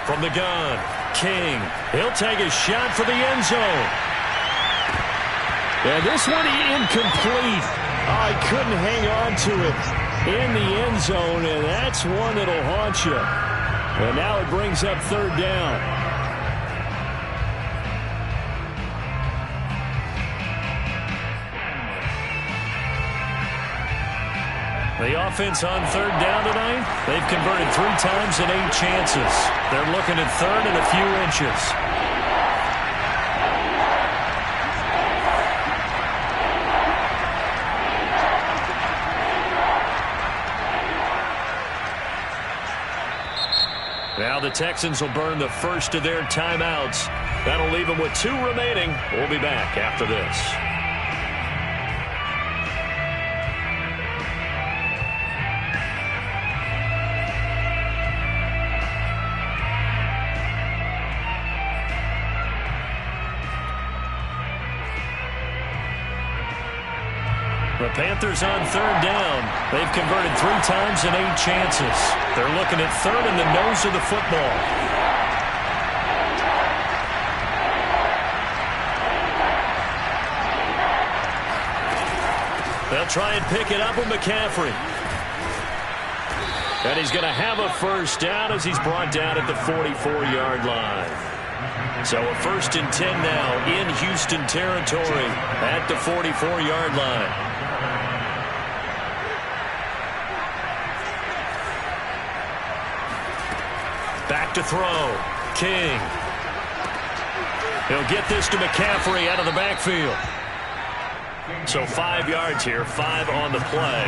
From the gun, King. He'll take a shot for the end zone. And this one incomplete. Oh, he couldn't hang on to it in the end zone, and that's one that'll haunt you. And now it brings up 3rd down. The offense on 3rd down tonight, they've converted 3 times in 8 chances. They're looking at 3rd and a few inches. Now the Texans will burn the first of their timeouts. That'll leave them with 2 remaining. We'll be back after this. The Panthers on 3rd down. They've converted 3 times in 8 chances. They're looking at 3rd in the nose of the football. They'll try and pick it up with McCaffrey. And he's going to have a first down as he's brought down at the 44-yard line. So a 1st and 10 now in Houston territory at the 44-yard line. Back to throw. King. He'll get this to McCaffrey out of the backfield. So 5 yards here, 5 on the play.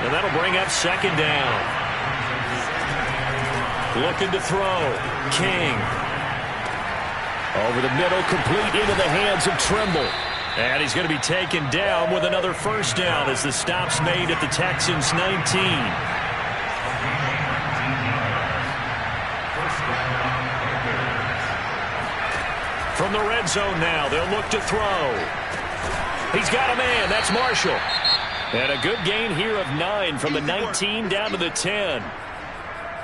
And that'll bring up 2nd down. Looking to throw. King. Over the middle, complete into the hands of Trimble. And he's going to be taken down with another first down as the stop's made at the Texans' 19. From the red zone now, they'll look to throw. He's got a man. That's Marshall. And a good gain here of 9 from the 19 down to the 10.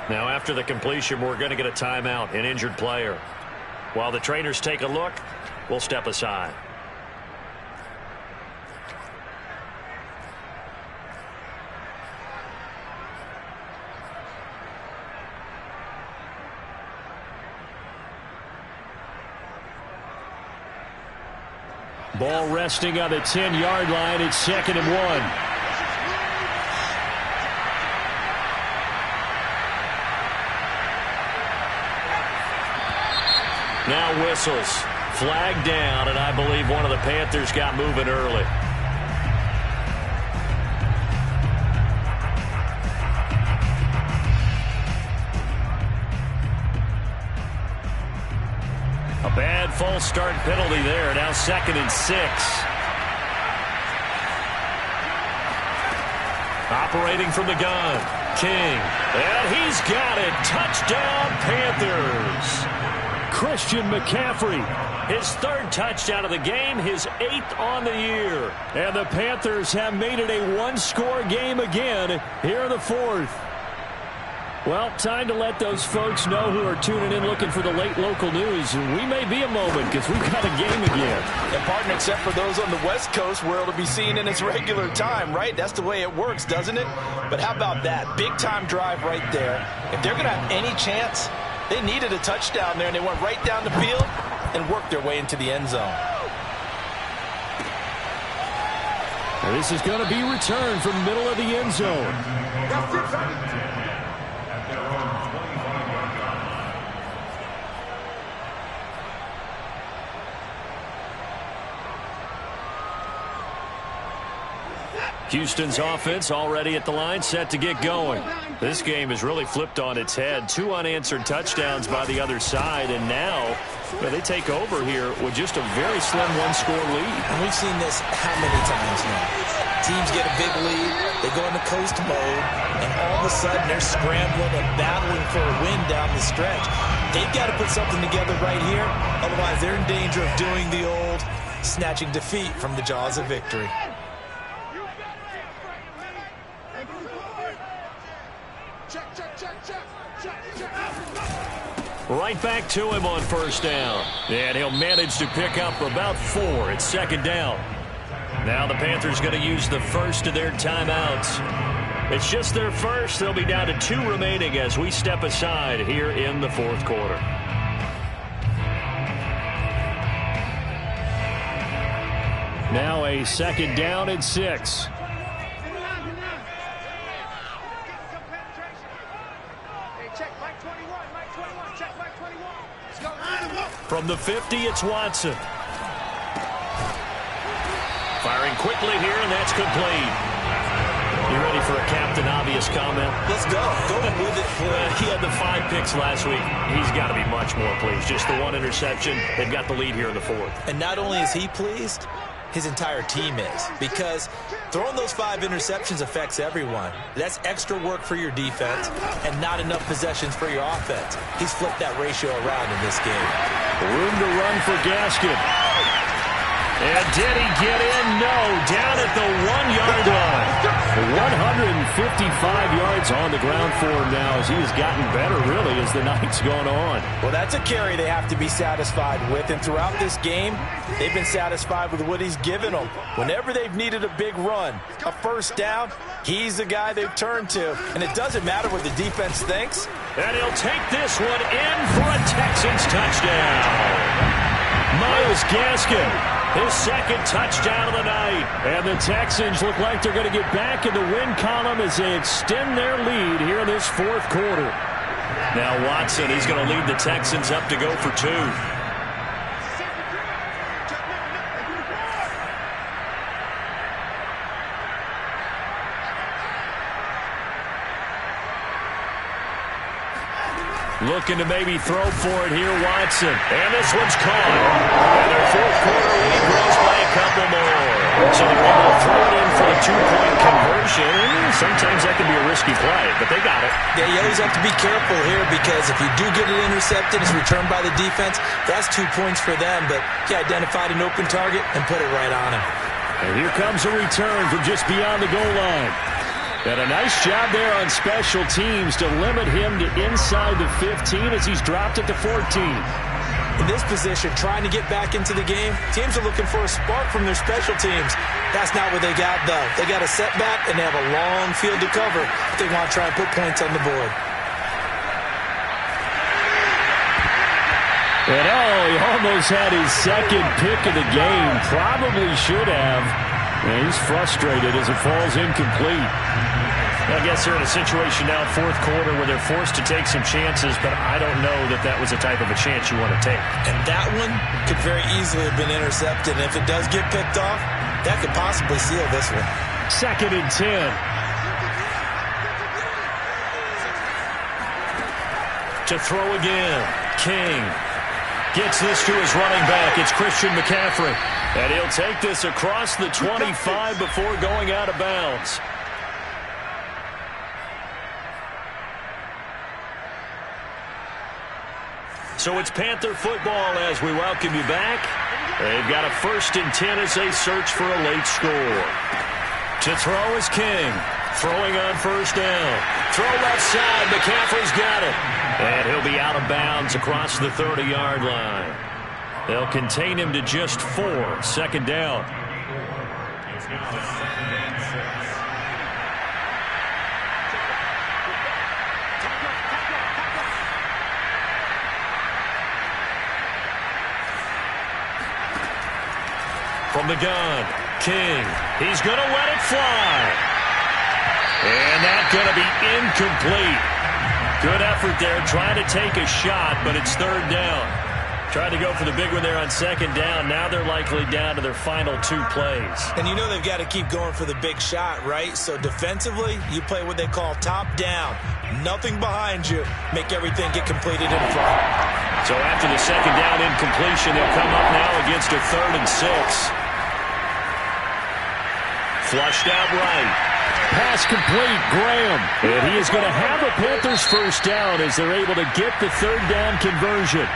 Now after the completion, we're going to get a timeout, an injured player. While the trainers take a look, we'll step aside. Ball resting on the 10-yard line. It's 2nd and 1. Now whistles. Flag down, and I believe one of the Panthers got moving early. A bad false start penalty there. Now 2nd and 6. Operating from the gun. King. And he's got it. Touchdown, Panthers. Christian McCaffrey. His 3rd touchdown of the game. His 8th on the year. And the Panthers have made it a one-score game again here in the 4th. Well, time to let those folks know who are tuning in looking for the late local news. We may be a moment because we've got a game again. And, partner, except for those on the West Coast where it'll be seen in its regular time, right? That's the way it works, doesn't it? But how about that? Big-time drive right there. If they're going to have any chance, they needed a touchdown there, and they went right down the field and worked their way into the end zone. And this is going to be returned from the middle of the end zone. Houston's offense already at the line, set to get going. This game has really flipped on its head. 2 unanswered touchdowns by the other side, and now they take over here with just a very slim one-score lead. And we've seen this how many times now? Teams get a big lead, they go into coast mode, and all of a sudden they're scrambling and battling for a win down the stretch. They've got to put something together right here, otherwise they're in danger of doing the old snatching defeat from the jaws of victory. Right back to him on 1st down. And he'll manage to pick up about 4. It's 2nd down. Now the Panthers going to use the first of their timeouts. It's just their first. They'll be down to 2 remaining as we step aside here in the 4th quarter. Now a 2nd down and 6. From the 50, it's Watson. Firing quickly here, and that's complete. You ready for a Captain Obvious comment? Let's go. Go with it. He had the 5 picks last week. He's got to be much more pleased. Just the 1 interception. They've got the lead here in the 4th. And not only is he pleased, his entire team is. Because throwing those 5 interceptions affects everyone. That's extra work for your defense and not enough possessions for your offense. He's flipped that ratio around in this game. Room to run for Gaskin. And did he get in? No. Down at the 1-yard line. 155 yards on the ground for him now as he has gotten better, really, as the night's gone on. Well, that's a carry they have to be satisfied with. And throughout this game, they've been satisfied with what he's given them. Whenever they've needed a big run, a 1st down, he's the guy they've turned to. And it doesn't matter what the defense thinks. And he'll take this one in for a Texans touchdown. Myles Gaskin. His 2nd touchdown of the night. And the Texans look like they're going to get back in the win column as they extend their lead here in this 4th quarter. Now Watson, he's going to lead the Texans up to go for 2. Looking to maybe throw for it here, Watson. And this one's caught. And their 4th quarter lead grows by a couple more. So they're able to throw it in for the 2-point conversion. Sometimes that can be a risky play, but they got it. Yeah, you always have to be careful here because if you do get it intercepted, it's returned by the defense. That's 2 points for them, but he identified an open target and put it right on him. And here comes a return from just beyond the goal line. And a nice job there on special teams to limit him to inside the 15 as he's dropped it to 14. In this position, trying to get back into the game, teams are looking for a spark from their special teams. That's not what they got, though. They got a setback, and they have a long field to cover if they want to try and put points on the board. And he almost had his second pick of the game. Probably should have. And he's frustrated as it falls incomplete. I guess they're in a situation now, fourth quarter, where they're forced to take some chances, but I don't know that that was the type of a chance you want to take. And that one could very easily have been intercepted. And if it does get picked off, that could possibly seal this one. 2nd and 10. To throw again. King gets this to his running back. It's Christian McCaffrey. And he'll take this across the 25 before going out of bounds. So it's Panther football as we welcome you back. They've got a 1st and 10 as they search for a late score. To throw is King. Throwing on 1st down. Throw left side. McCaffrey's got it. And he'll be out of bounds across the 30-yard line. They'll contain him to just 4. 2nd down. It's now 2nd and 6. From the gun, King. He's going to let it fly. And that's going to be incomplete. Good effort there, trying to take a shot, but it's 3rd down. Tried to go for the big one there on 2nd down. Now they're likely down to their final 2 plays. And you know they've got to keep going for the big shot, right? So defensively, you play what they call top down. Nothing behind you. Make everything get completed in front. So after the 2nd down incompletion, they'll come up now against a 3rd and 6. Flushed out right. Pass complete, Graham. And he is going to have a Panthers 1st down as they're able to get the 3rd down conversion.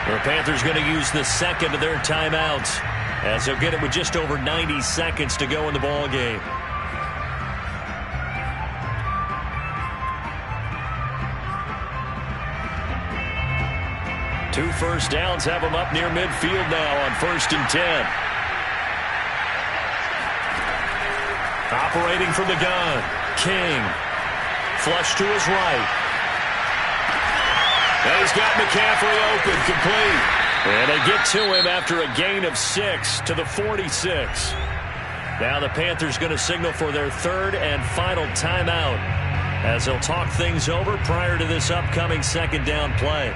The Panthers going to use the 2nd of their timeouts as they'll get it with just over 90 seconds to go in the ball game. Two 1st downs have them up near midfield now on 1st and 10. Operating from the gun, King. Flush to his right. And he's got McCaffrey open, complete. And they get to him after a gain of 6 to the 46. Now the Panthers going to signal for their 3rd and final timeout as they'll talk things over prior to this upcoming 2nd down play.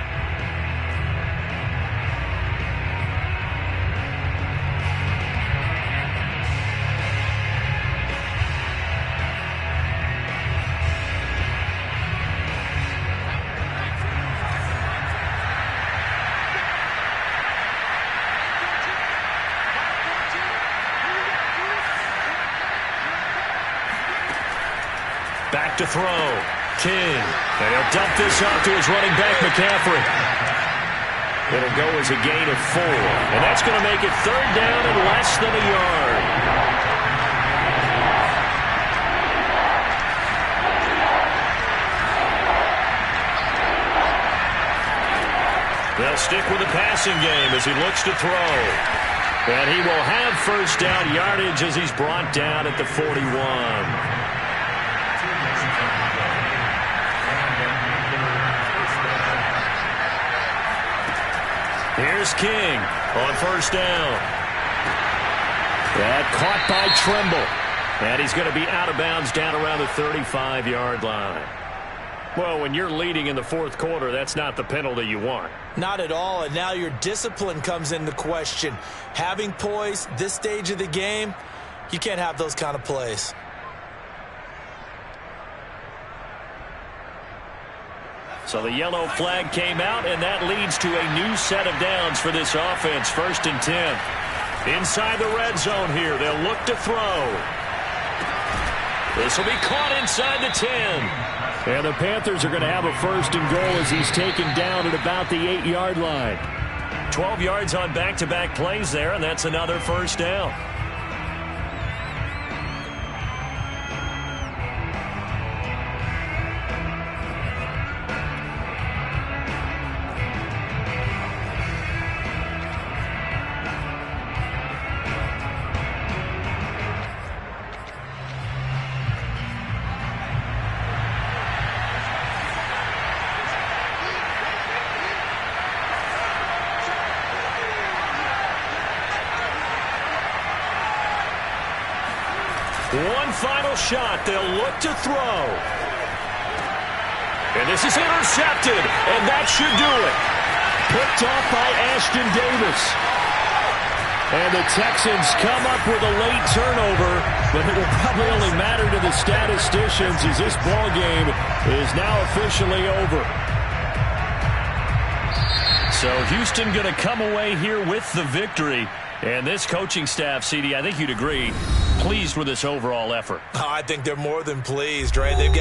Back to throw. King. And he'll dump this off to his running back, McCaffrey. It'll go as a gain of 4. And that's going to make it 3rd down and less than a yard. They'll stick with the passing game as he looks to throw. And he will have 1st down yardage as he's brought down at the 41. Here's King on 1st down. That caught by Trimble. And he's going to be out of bounds down around the 35-yard line. Well, when you're leading in the 4th quarter, that's not the penalty you want. Not at all, and now your discipline comes into question. Having poise this stage of the game, you can't have those kind of plays. So the yellow flag came out, and that leads to a new set of downs for this offense. 1st and 10. Inside the red zone here. They'll look to throw. This will be caught inside the 10. And the Panthers are going to have a 1st and goal as he's taken down at about the 8-yard line. 12 yards on back-to-back plays there, and that's another 1st down. one final shot. They'll look to throw. And this is intercepted, and that should do it. Picked off by Ashton Davis. And the Texans come up with a late turnover, but it will probably only matter to the statisticians as this ball game is now officially over. So Houston going to come away here with the victory. And this coaching staff, CD, I think you'd agree, pleased with this overall effort. I think they're more than pleased, right? They've got